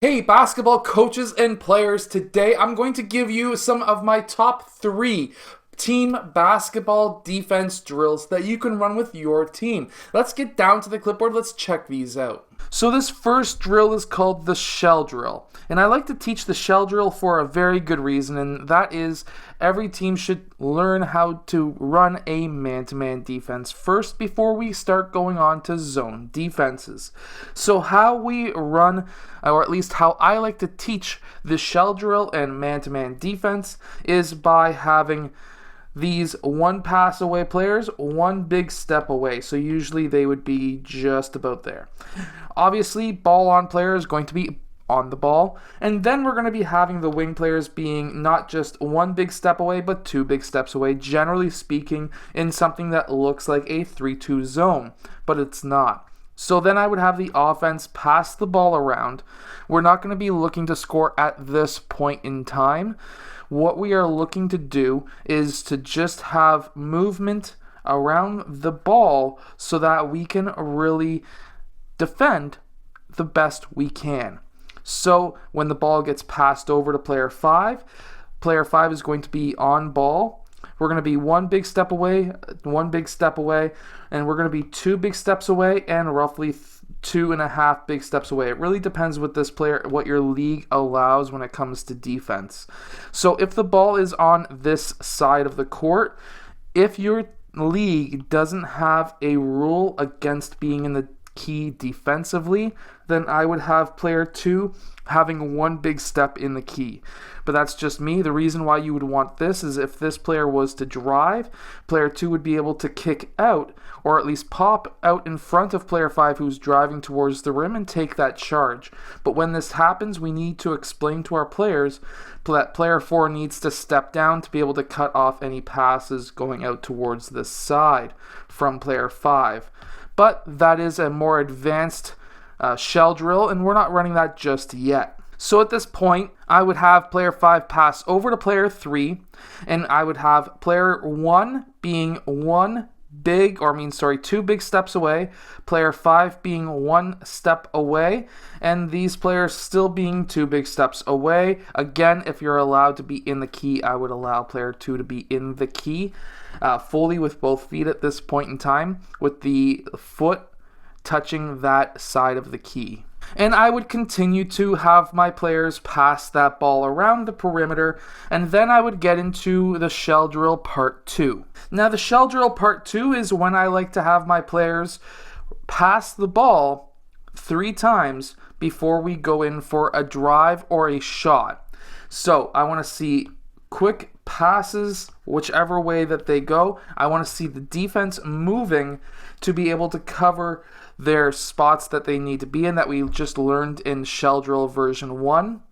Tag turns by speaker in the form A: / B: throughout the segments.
A: Hey, basketball coaches and players, today I'm going to give you some of my top 3 team basketball defense drills that you can run with your team. Let's get down to the clipboard, let's check these out. So this first drill is called the shell drill. And I like to teach the shell drill for a very good reason, and that is every team should learn how to run a man-to-man defense first before we start going on to zone defenses. So how we run, or at least how I like to teach the shell drill and man-to-man defense, is by having these one pass away players, one big step away. So usually they would be just about there. Obviously, ball on player is going to be on the ball. And then we're going to be having the wing players being not just one big step away, but two big steps away, generally speaking, in something that looks like a 3-2 zone, but it's not. So then I would have the offense pass the ball around. We're not going to be looking to score at this point in time. What we are looking to do is to just have movement around the ball so that we can really defend the best we can. So when the ball gets passed over to player 5 is going to be on ball. We're going to be one big step away, and we're going to be two big steps away and roughly 2.5 big steps away. It really depends what your league allows when it comes to defense. So if the ball is on this side of the court, if your league doesn't have a rule against being in the key defensively, then I would have player 2 having one big step in the key. But that's just me. The reason why you would want this is if this player was to drive, player 2 would be able to kick out, or at least pop out in front of player 5 who's driving towards the rim and take that charge. But when this happens, we need to explain to our players that player 4 needs to step down to be able to cut off any passes going out towards this side from player 5. But that is a more advanced shell drill, and we're not running that just yet. So at this point, I would have player 5 pass over to player 3, and I would have player 1 being two big steps away, player 5 being one step away, and these players still being two big steps away. Again, if you're allowed to be in the key, I would allow player 2 to be in the key fully with both feet at this point in time, with the foot touching that side of the key. And I would continue to have my players pass that ball around the perimeter, and then I would get into the shell drill part 2. Now the shell drill part 2 is when I like to have my players pass the ball 3 times before we go in for a drive or a shot. So I want to see quick passes whichever way that they go. I want to see the defense moving to be able to cover their spots that they need to be in that we just learned in shell drill version 1.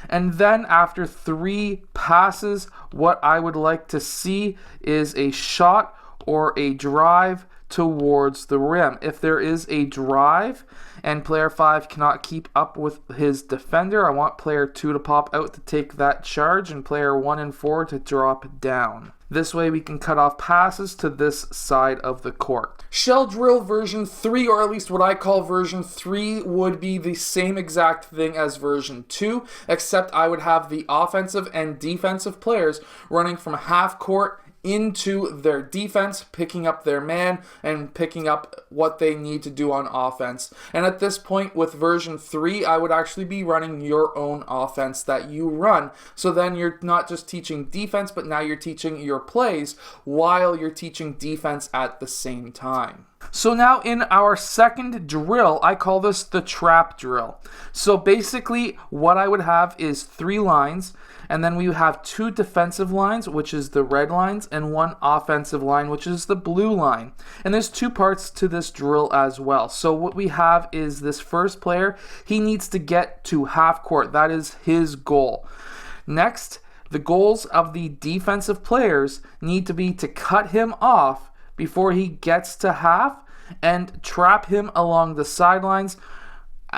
A: And then after 3 passes, what I would like to see is a shot or a drive towards the rim. If there is a drive and player 5 cannot keep up with his defender, I want player 2 to pop out to take that charge and player 1 and 4 to drop down. This way we can cut off passes to this side of the court. Shell drill version 3, or at least what I call version 3, would be the same exact thing as version 2, except I would have the offensive and defensive players running from half court into their defense, picking up their man and picking up what they need to do on offense. And at this point with version 3, I would actually be running your own offense that you run. So then you're not just teaching defense, but now you're teaching your plays while you're teaching defense at the same time. So now in our second drill, I call this the trap drill. So basically what I would have is 3 lines, and then we have 2 defensive lines, which is the red lines, and 1 offensive line, which is the blue line. And there's 2 parts to this drill as well. So what we have is this first player, he needs to get to half court. That is his goal. Next, the goals of the defensive players need to be to cut him off before he gets to half and trap him along the sidelines,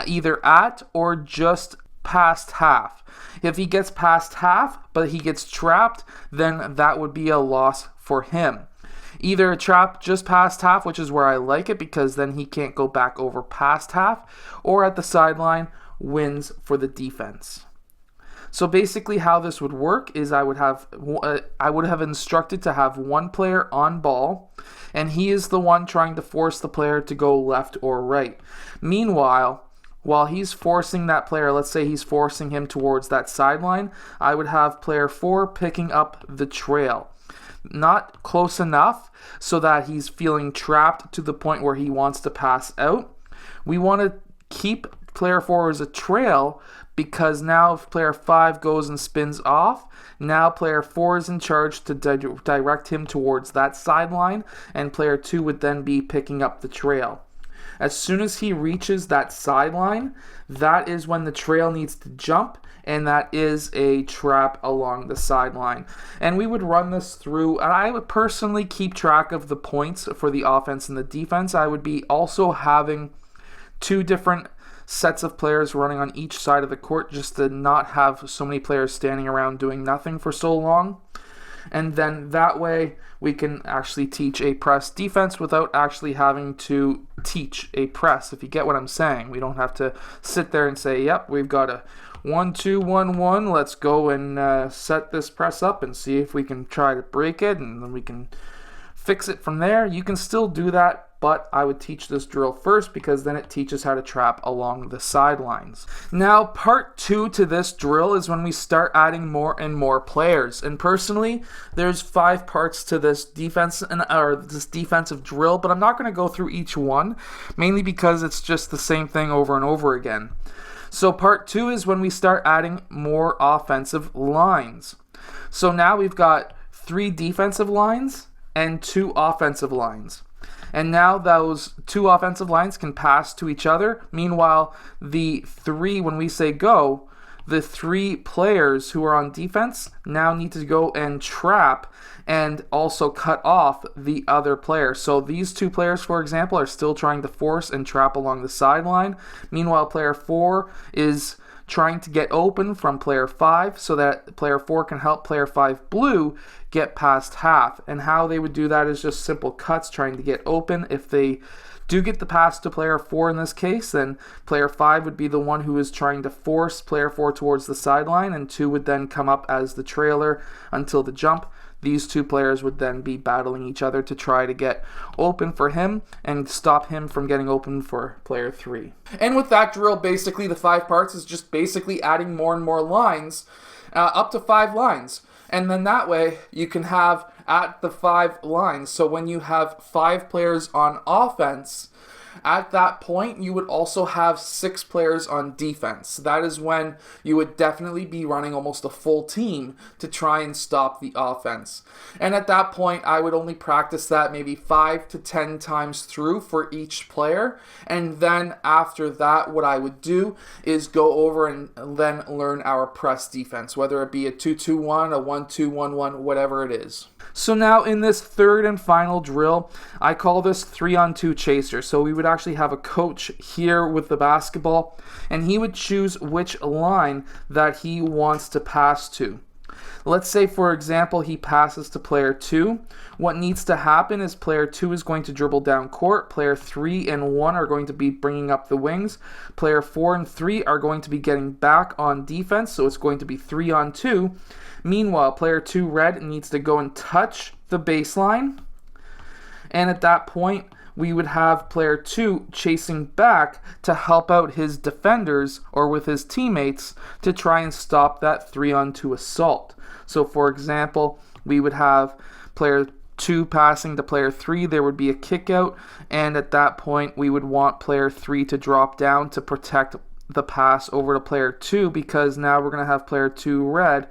A: either at or just past half. If he gets past half but he gets trapped, then that would be a loss for him. Either a trap just past half, which is where I like it because then he can't go back over past half, or at the sideline, wins for the defense. So basically how this would work is I would have instructed to have one player on ball, and he is the one trying to force the player to go left or right. Meanwhile, while he's forcing that player, let's say he's forcing him towards that sideline, I would have player 4 picking up the trail. Not close enough so that he's feeling trapped to the point where he wants to pass out. We want to keep player 4 as a trail, because now if player 5 goes and spins off, now player 4 is in charge to direct him towards that sideline, and player 2 would then be picking up the trail. As soon as he reaches that sideline, that is when the trail needs to jump, and that is a trap along the sideline. And we would run this through, and I would personally keep track of the points for the offense and the defense. I would be also having 2 different sets of players running on each side of the court, just to not have so many players standing around doing nothing for so long. And then that way we can actually teach a press defense without actually having to teach a press, if you get what I'm saying. We don't have to sit there and say, yep, we've got a 1-2-1-1, let's go and set this press up and see if we can try to break it, and then we can fix it from there. You can still do that, but I would teach this drill first, because then it teaches how to trap along the sidelines. Now, part 2 to this drill is when we start adding more and more players. And personally, there's 5 parts to this this defensive drill, but I'm not going to go through each one, mainly because it's just the same thing over and over again. So part 2 is when we start adding more offensive lines. So now we've got 3 defensive lines and 2 offensive lines. And now those 2 offensive lines can pass to each other. Meanwhile, the 3, when we say go, the 3 players who are on defense now need to go and trap and also cut off the other player. So these 2 players, for example, are still trying to force and trap along the sideline. Meanwhile, player 4 is trying to get open from player 5 so that player 4 can help player 5 blue get past half. And how they would do that is just simple cuts, trying to get open. If they do get the pass to player 4 in this case, then player 5 would be the one who is trying to force player 4 towards the sideline, and 2 would then come up as the trailer until the jump. These 2 players would then be battling each other to try to get open for him and stop him from getting open for player 3. And with that drill, basically the 5 parts is just basically adding more and more lines, up to 5 lines. And then that way you can have at the 5 lines. So when you have 5 players on offense, at that point you would also have 6 players on defense. That is when you would definitely be running almost a full team to try and stop the offense. And at that point I would only practice that maybe 5 to 10 times through for each player. And then after that, what I would do is go over and then learn our press defense, whether it be a 2-2-1, a 1-2-1-1, whatever it is. So now in this 3rd and final drill, I call this 3-on-2 chaser. So we would actually have a coach here with the basketball, and he would choose which line that he wants to pass to. Let's say, for example, he passes to player 2. What needs to happen is player 2 is going to dribble down court. Player 3 and 1 are going to be bringing up the wings. Player 4 and 3 are going to be getting back on defense, so it's going to be 3-on-2. Meanwhile, player 2 red needs to go and touch the baseline. And at that point, we would have player 2 chasing back to help out his defenders or with his teammates to try and stop that 3-on-2 assault. So for example, we would have player 2 passing to player 3, there would be a kick out, and at that point we would want player 3 to drop down to protect the pass over to player 2, because now we're going to have player 2 red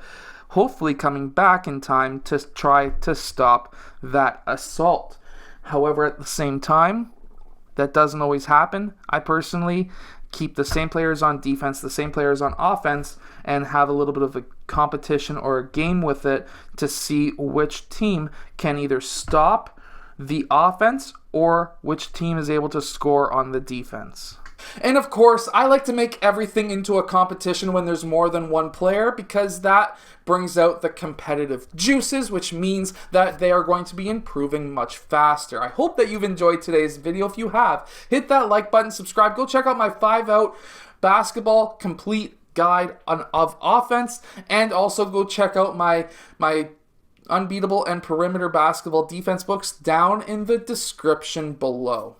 A: hopefully coming back in time to try to stop that assault. However, at the same time, that doesn't always happen. I personally keep the same players on defense, the same players on offense, and have a little bit of a competition or a game with it to see which team can either stop the offense or which team is able to score on the defense. And of course, I like to make everything into a competition when there's more than one player, because that brings out the competitive juices, which means that they are going to be improving much faster. I hope that you've enjoyed today's video. If you have, hit that like button, subscribe, go check out my 5-out basketball complete guide of offense, and also go check out my Unbeatable and Perimeter Basketball defense books down in the description below.